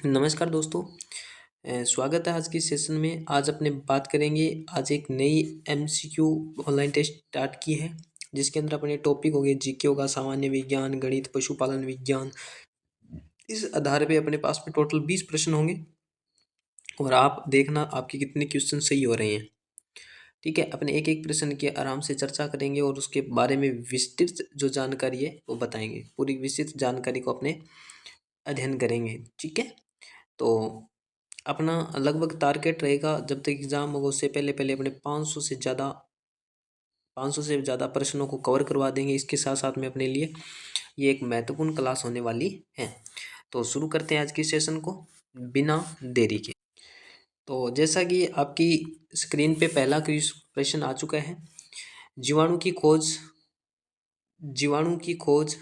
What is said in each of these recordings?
नमस्कार दोस्तों। स्वागत है आज की सेशन में। आज अपने बात करेंगे। आज एक नई एमसीक्यू ऑनलाइन टेस्ट स्टार्ट की है, जिसके अंदर अपने टॉपिक हो गए जीके होगा, सामान्य विज्ञान, गणित, पशुपालन विज्ञान। इस आधार पे अपने पास में टोटल 20 प्रश्न होंगे और आप देखना आपके कितने क्वेश्चन सही हो रहे हैं। ठीक है, अपने एक एक प्रश्न की आराम से चर्चा करेंगे और उसके बारे में विस्तृत जो जानकारी है वो बताएंगे। पूरी विस्तृत जानकारी को अपने अध्ययन करेंगे। ठीक है, तो अपना लगभग टारगेट रहेगा जब तक एग्ज़ाम होगा उससे पहले पहले अपने 500 से ज़्यादा प्रश्नों को कवर करवा देंगे। इसके साथ साथ में अपने लिए ये एक महत्वपूर्ण क्लास होने वाली है। तो शुरू करते हैं आज की सेशन को बिना देरी के। तो जैसा कि आपकी स्क्रीन पे पहला प्रश्न आ चुका है। जीवाणु की खोज जीवाणु की खोज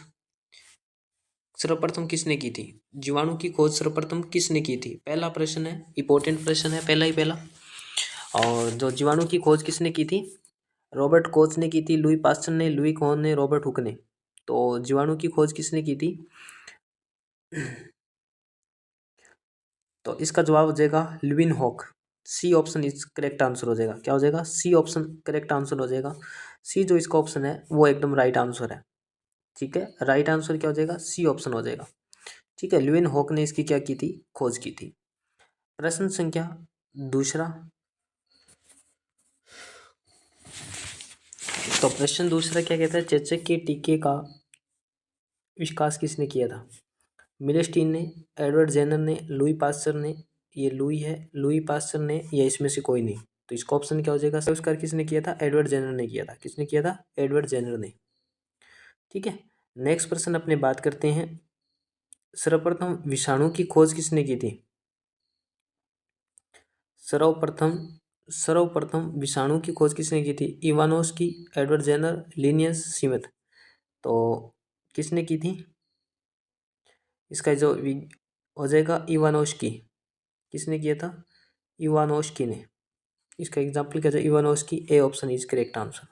सर्वप्रथम किसने की थी? जीवाणु की खोज सर्वप्रथम किसने की थी? पहला प्रश्न है, इंपॉर्टेंट प्रश्न है, पहला ही पहला। और जो जीवाणु की खोज किसने की थी? रॉबर्ट कोच ने की थी, लुई पास्चर ने, लुई कॉन ने, रॉबर्ट हुक ने। तो जीवाणु की खोज किसने की थी? तो इसका जवाब हो जाएगा Leeuwenhoek. C option is correct answer हो जाएगा। क्या हो जाएगा? सी ऑप्शन करेक्ट आंसर हो जाएगा। सी जो इसका ऑप्शन है वो एकदम राइट आंसर है। ठीक है, राइट आंसर क्या हो जाएगा? सी ऑप्शन हो जाएगा। ठीक है, लुईन हॉक ने इसकी क्या की थी? खोज की थी। प्रश्न संख्या दूसरा। तो प्रश्न दूसरा क्या कहता है? चेचक के टीके का विकास किसने किया था? मिलेस्टीन ने, एडवर्ड जेनर ने, लुई पास्चर ने, ये लुई है, लुई पास्चर ने, या इसमें से कोई नहीं। तो इसका ऑप्शन क्या हो जाएगा? आविष्कार किसने किया था? एडवर्ड जेनर ने किया था। किसने किया था? एडवर्ड जेनर ने। ठीक है, नेक्स्ट प्रश्न अपने बात करते हैं। सर्वप्रथम विषाणु की खोज किसने की थी? सर्वप्रथम सर्वप्रथम विषाणु की खोज किसने की थी? इवानोस्की, एडवर्ड जेनर, लिनियस, सीमित। तो किसने की थी? इसका जो हो जाएगा इवानोस्की। किसने किया था? इवानोस्की ने। इसका एग्जाम्पल क्या हो जाएगा? Ivanovsky. A option is correct answer.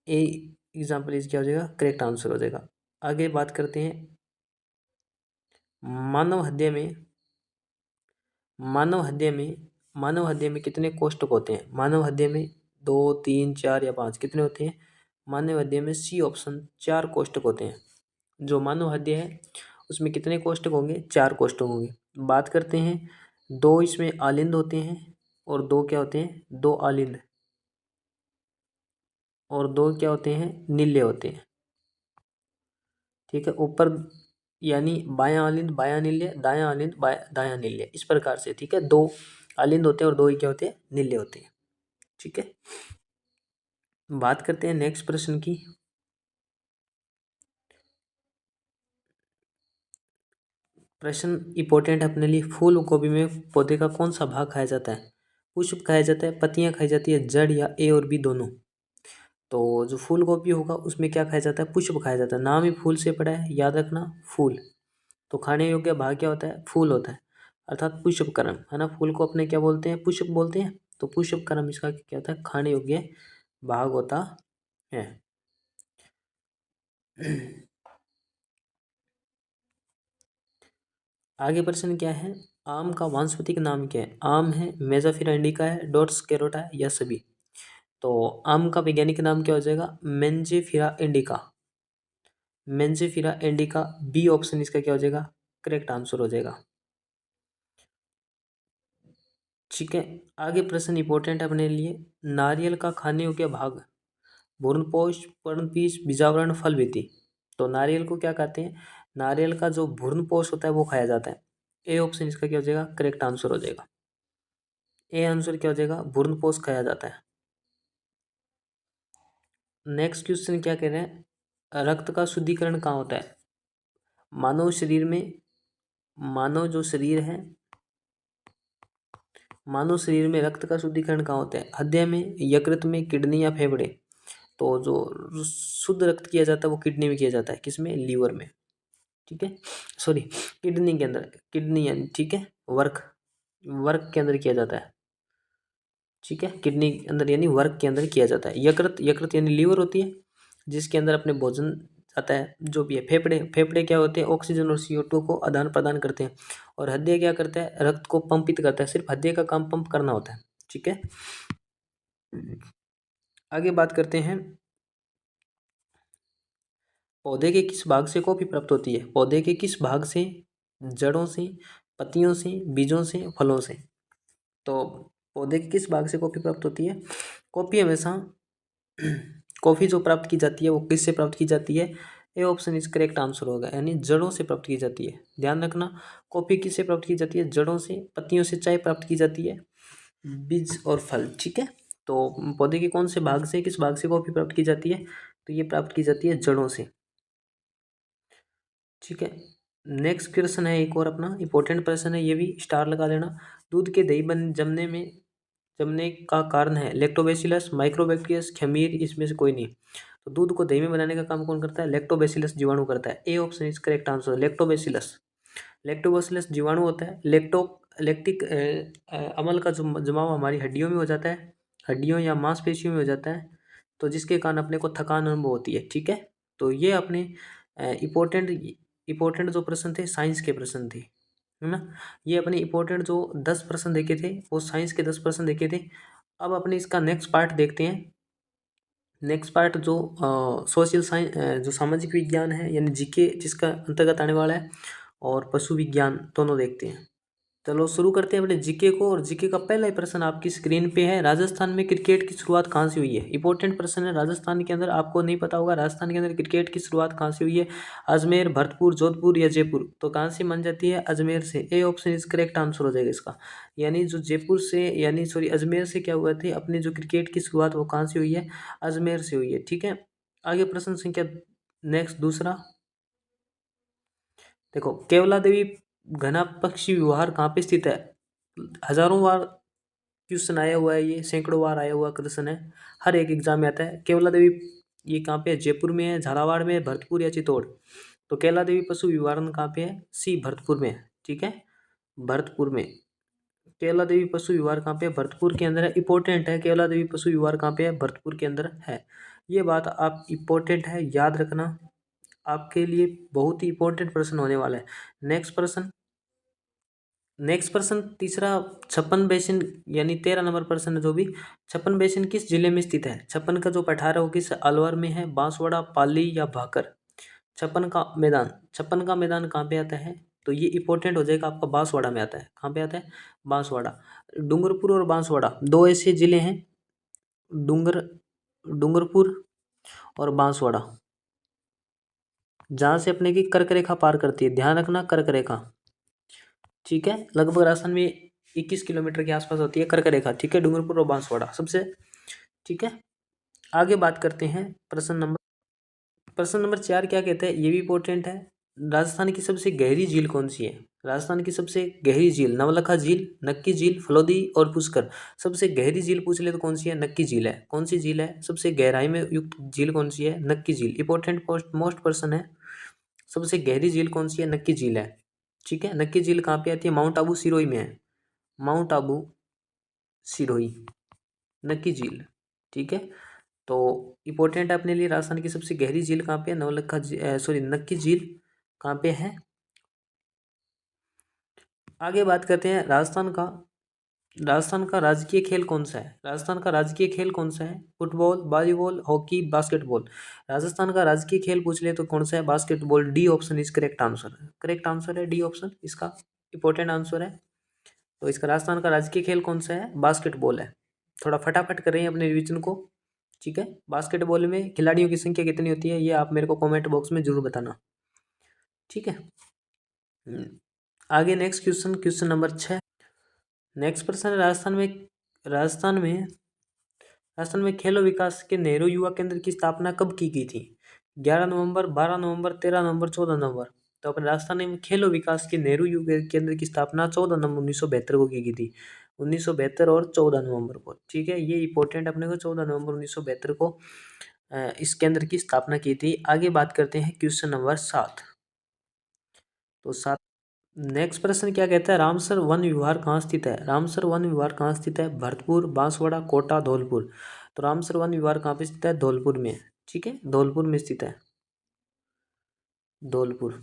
A example is क्या हो जाएगा? करेक्ट आंसर हो जाएगा। आगे बात करते हैं। मानव हृदय में मानव हृदय में मानव हृदय में कितने कोष्ठक होते हैं? मानव हृदय में 2, 3, 4 या 5 कितने होते हैं? मानव हृदय में सी ऑप्शन 4 कोष्ठक होते हैं। जो मानव हृदय है उसमें कितने कोष्ठक होंगे? 4 कोष्ठक होंगे। बात करते हैं, 2 इसमें आलिंद होते हैं और 2 क्या होते हैं? 2 आलिंद और 2 क्या होते हैं? नीले होते हैं। ठीक है, ऊपर यानी बायां आलिंद बायां नील्य, दायां आलिंद दायां नील्य, इस प्रकार से। ठीक है, 2 आलिंद होते हैं और 2 ही क्या होते हैं? नीले होते हैं। ठीक है, बात करते हैं नेक्स्ट प्रश्न की। प्रश्न इंपॉर्टेंट है अपने लिए। फूल गोभी में पौधे का कौन सा भाग खाया जाता है? पुष्प खाया जाता है, पत्तियां खाई जाती है, जड़, या ए और बी दोनों? तो जो फूल गोभी होगा उसमें क्या खाया जाता है? पुष्प खाया जाता है। नाम ही फूल से पड़ा है, याद रखना, फूल। तो खाने योग्य भाग क्या होता है? फूल होता है, अर्थात पुष्पक्रम, है ना। फूल को अपने क्या बोलते हैं? पुष्प बोलते हैं। तो पुष्पक्रम इसका क्या होता है? खाने योग्य भाग होता है। आगे प्रश्न क्या है? आम का वानस्पतिक नाम क्या है? आम है, मेजाफिरा इंडिका है, डोट्स कैरोटा है, या सभी? तो आम का वैज्ञानिक नाम क्या हो जाएगा? मेंजिफेरा इंडिका। मेंजिफेरा इंडिका, बी ऑप्शन इसका क्या हो जाएगा? करेक्ट आंसर हो जाएगा। ठीक है, आगे प्रश्न इंपॉर्टेंट है अपने लिए। नारियल का खाने योग्य भाग? भ्रूणपोष, पर्णपिश, बीजावरण, फल विधि। तो नारियल को क्या कहते हैं? नारियल का जो भ्रूणपोष होता है वो खाया जाता है। ए ऑप्शन इसका क्या हो जाएगा? करेक्ट आंसर हो जाएगा। ए आंसर क्या हो जाएगा? भ्रूणपोष खाया जाता है। नेक्स्ट क्वेश्चन क्या कह रहे हैं? रक्त का शुद्धिकरण कहाँ होता है? मानव शरीर में मानव जो शरीर है मानव शरीर में रक्त का शुद्धिकरण कहाँ होता है? हृदय में, यकृत में, किडनी, या फेफड़े? तो जो शुद्ध रक्त किया जाता है वो किडनी में किया जाता है। किसमें? लीवर में। ठीक है, सॉरी, किडनी के अंदर, किडनी यानी, ठीक है, वर्क वर्क के अंदर किया जाता है। ठीक है, किडनी के अंदर यानी वर्क के अंदर किया जाता है। यकृत, यकृत यानी लीवर होती है, जिसके अंदर अपने भोजन जाता है, जो भी है। फेफड़े, फेफड़े क्या होते हैं, ऑक्सीजन और CO2 को आदान प्रदान करते हैं। और हृदय क्या करता है, रक्त को पंपित करता है। सिर्फ हृदय का काम पंप करना होता है, ठीक है। आगे बात करते हैं, पौधे के किस भाग से कॉफी प्राप्त होती है। पौधे के किस भाग से, जड़ों से, पत्तियों से, बीजों से, फलों से। तो पौधे के किस भाग से कॉफी प्राप्त होती है। कॉफी हमेशा कॉफी जो प्राप्त की जाती है वो किससे प्राप्त की जाती है। A option is correct answer होगा, यानी जड़ों से प्राप्त की जाती है। ध्यान रखना, कॉफी किससे प्राप्त की जाती है, जड़ों से। पत्तियों से चाय प्राप्त की जाती है, बीज और फल, ठीक है। तो पौधे के कौन से भाग से, किस भाग से कॉफी प्राप्त की जाती है, तो ये प्राप्त की जाती है जड़ों से, ठीक है। नेक्स्ट क्वेश्चन है एक और अपना इंपॉर्टेंट प्रश्न है, ये भी स्टार लगा लेना। दूध के दही बन जमने का कारण है लैक्टोबैसिलस, माइक्रोबैक्टीरियस, खमीर, इसमें से कोई नहीं। तो दूध को दही में बनाने का काम कौन करता है, लैक्टोबैसिलस जीवाणु करता है। A option is correct answer, lactobacillus. Lactobacillus जीवाणु होता है। लैक्टिक अम्ल का जो जमाव हमारी हड्डियों में हो जाता है, हड्डियों या मांसपेशियों में हो जाता है, तो जिसके कारण अपने को थकान अनुभव होती है, ठीक है। तो ये अपने इम्पोर्टेंट इम्पोर्टेंट जो प्रश्न थे साइंस के प्रश्न थे, है ना। ये अपने इम्पोर्टेंट जो 10 प्रश्न देखे थे वो साइंस के 10 प्रश्न देखे थे। अब अपने इसका नेक्स्ट पार्ट देखते हैं। नेक्स्ट पार्ट जो सोशल साइंस, जो सामाजिक विज्ञान है, यानी जीके जिसका अंतर्गत आने वाला है, और पशु विज्ञान दोनों देखते हैं। चलो शुरू करते हैं अपने जीके को। और जीके का पहला ही प्रश्न आपकी स्क्रीन पे है, राजस्थान में क्रिकेट की शुरुआत कहाँ से हुई है। इंपॉर्टेंट प्रश्न है, राजस्थान के अंदर, आपको नहीं पता होगा राजस्थान के अंदर क्रिकेट की शुरुआत कहाँ से हुई है। अजमेर, भरतपुर, जोधपुर या जयपुर। तो कहाँ से मान जाती है, अजमेर से। A option is correct answer हो जाएगा इसका। यानी जो जयपुर से, यानी सॉरी अजमेर से क्या हुआ थे, अपने जो क्रिकेट की शुरुआत वो कहाँ से हुई है, अजमेर से हुई है, ठीक है। आगे प्रश्न संख्या नेक्स्ट दूसरा देखो, केवला देवी घना पक्षी विहार कहाँ पे स्थित है। हजारों बार क्वेश्चन आया हुआ है, ये सैकड़ों बार आया हुआ क्वेश्चन है, हर एक एग्जाम में आता है। केवला देवी ये कहाँ पे है, जयपुर में है, झालावाड़ में है, भरतपुर या चित्तौड़। तो केवला देवी पशु विहारण कहाँ पे है, सी भरतपुर में है, ठीक है, भरतपुर में। केवला देवी पशु विहार कहाँ पे है, भरतपुर के अंदर है। इंपॉर्टेंट है, केवला देवी पशु विहार कहाँ पे है, भरतपुर के अंदर है। ये बात आप इंपॉर्टेंट है, याद रखना, आपके लिए बहुत ही इंपॉर्टेंट प्रश्न होने वाला है। नेक्स्ट प्रश्न तीसरा, छप्पन बेसिन, यानी 13 नंबर प्रश्न है जो भी। छप्पन बेसिन किस जिले में स्थित है। छप्पन का जो पठार है वो किस, अलवर में है, बांसवाड़ा, पाली या भाकर। छप्पन का मैदान कहाँ पे आता है, तो ये इंपॉर्टेंट हो जाएगा आपका, बांसवाड़ा में आता है। कहाँ पे आता है, बांसवाड़ा। डूंगरपुर और बांसवाड़ा दो ऐसे जिले हैं, डूंगर डूंगरपुर और बांसवाड़ा, जहाँ से अपने की कर्क रेखा पार करती है। ध्यान रखना, कर्क रेखा, ठीक है। लगभग राजस्थान में 21 किलोमीटर के आसपास होती है कर्क रेखा, ठीक है, डूंगरपुर और बांसवाड़ा सबसे, ठीक है। आगे बात करते हैं प्रश्न नंबर 4 क्या कहते हैं, ये भी इंपॉर्टेंट है। राजस्थान की सबसे गहरी झील कौन सी है। राजस्थान की सबसे गहरी झील, नवलखा झील, नक्की झील, फलोदी और पुष्कर। सबसे गहरी झील पूछ ले तो कौन सी है, नक्की झील है। कौन सी झील है, सबसे गहराई में युक्त झील कौन सी है, नक्की झील। इंपॉर्टेंट मोस्ट पर्सन है, सबसे गहरी झील कौन सी है, नक्की झील है, ठीक है। नक्की झील कहाँ पे आती है, माउंट आबू सिरोही में है, माउंट आबू सिरोही, नक्की झील, ठीक है। तो इंपॉर्टेंट है अपने लिए, राजस्थान की सबसे गहरी झील कहाँ पे है, सॉरी नक्की झील कहाँ पे है। आगे बात करते हैं, राजस्थान का राजकीय खेल कौन सा है। राजस्थान का राजकीय खेल कौन सा है, football, volleyball, hockey, basketball. Rajasthan का राजकीय खेल पूछ ले तो कौन सा है, basketball. D option is correct answer, correct answer है डी ऑप्शन, इसका इंपॉर्टेंट आंसर है। तो इसका राजस्थान का राजकीय खेल कौन सा है, बास्केटबॉल है। थोड़ा फटाफट करें अपने रिविजन को, ठीक है। बास्केटबॉल में खिलाड़ियों की संख्या कितनी होती है, ये आप मेरे को कमेंट बॉक्स में जरूर बताना, ठीक है। आगे नेक्स्ट क्वेश्चन नंबर 6। नेक्स्ट प्रश्न है, राजस्थान में राजस्थान में खेलो विकास के नेहरू युवा केंद्र की स्थापना कब की गई थी। 11 नवंबर, 12 नवंबर, 13 नवंबर, 14 नवंबर। तो अपने राजस्थान में खेलो विकास के नेहरू युवा केंद्र की स्थापना 14 नवंबर 1972 को की गई थी। 1972 और 14 नवंबर को, ठीक है। ये इंपॉर्टेंट अपने को, 14 नवंबर 1972 को इस केंद्र की स्थापना की थी। आगे बात करते हैं क्वेश्चन नंबर 7। तो 7 नेक्स्ट प्रश्न क्या कहता है, रामसर वन विहार कहाँ स्थित है। रामसर वन विहार कहाँ स्थित है, भरतपुर, बांसवाड़ा, कोटा, धौलपुर। तो रामसर वन विहार कहाँ पे स्थित है, धौलपुर में, ठीक है, धौलपुर में स्थित है। धौलपुर।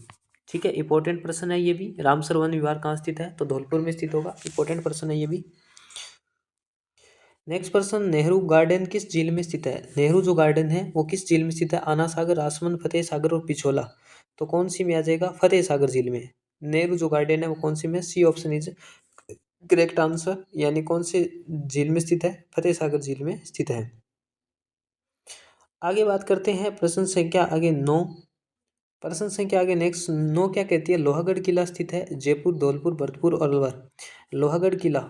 ठीक है, इंपॉर्टेंट प्रश्न है ये भी। रामसर वन विहार कहाँ स्थित है? तो धौलपुर में स्थित होगा। इंपॉर्टेंट प्रश्न है ये भी। नेक्स्ट प्रश्न, नेहरू गार्डन किस झील में स्थित है? नेहरू जो गार्डन है वो किस झील में स्थित है? आना सागर, रासमन, फतेह सागर और पिछोला। तो कौन सी में आ जाएगा? फतेह सागर झील में। नेहरू जो गार्डन है वो कौन सी में? C option is correct answer. यानी कौन से झील में स्थित है? फतेह सागर झील में स्थित है। आगे बात करते हैं प्रश्न संख्या आगे 9। प्रश्न संख्या आगे नेक्स्ट 9 क्या कहती है? लोहागढ़ किला स्थित है जयपुर, धौलपुर, भरतपुर और अलवर। लोहागढ़ किला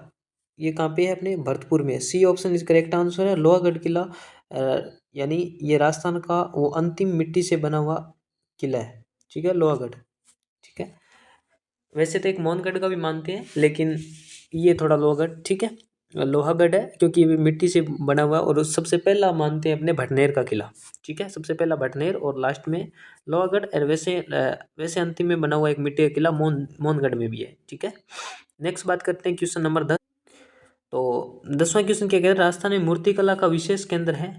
ये कहाँ पे है? अपने भरतपुर में। C option is correct answer है। लोहागढ़ किला यानी ये राजस्थान का वो अंतिम मिट्टी से बना हुआ किला है। ठीक है, लोहागढ़। ठीक है, वैसे तो एक मोहनगढ़ का भी मानते हैं, लेकिन ये थोड़ा लोहागढ़, ठीक है, लोहागढ़ है क्योंकि ये मिट्टी से बना हुआ है। और सबसे पहला मानते हैं अपने भटनेर का किला। ठीक है, सबसे पहला भटनेर और लास्ट में लोहागढ़। और वैसे अंतिम में बना हुआ एक मिट्टी का किला मोहनगढ़ में भी है। ठीक है, नेक्स्ट बात करते हैं क्वेश्चन नंबर 10। तो 10वां क्वेश्चन क्या कह रहा है? राजस्थान में मूर्तिकला का विशेष केंद्र है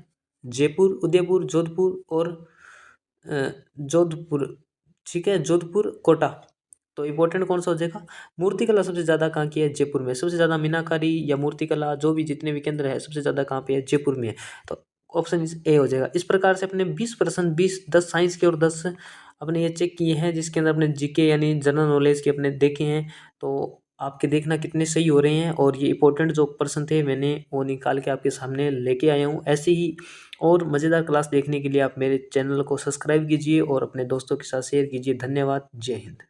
जयपुर, उदयपुर, जोधपुर और जोधपुर। ठीक है, जोधपुर, कोटा। तो इंपॉर्टेंट कौन सा हो जाएगा? मूर्तिकला सबसे ज़्यादा कहाँ की है? जयपुर में। सबसे ज़्यादा मीनाकारी या मूर्तिकला जो भी जितने भी केंद्र है सबसे ज़्यादा कहाँ पे है? जयपुर में है। तो ऑप्शन इज ए हो जाएगा। इस प्रकार से अपने 20 प्रश्न 10 साइंस के और 10 अपने ये चेक किए हैं, जिसके अंदर अपने जीके यानी जनरल नॉलेज के अपने देखे हैं। तो आपके देखना कितने सही हो रहे हैं। और ये इंपॉर्टेंट जो प्रश्न थे मैंने वो निकाल के आपके सामने लेके आया हूँ। ऐसे ही और मज़ेदार क्लास देखने के लिए आप मेरे चैनल को सब्सक्राइब कीजिए और अपने दोस्तों के साथ शेयर कीजिए। धन्यवाद। जय हिंद।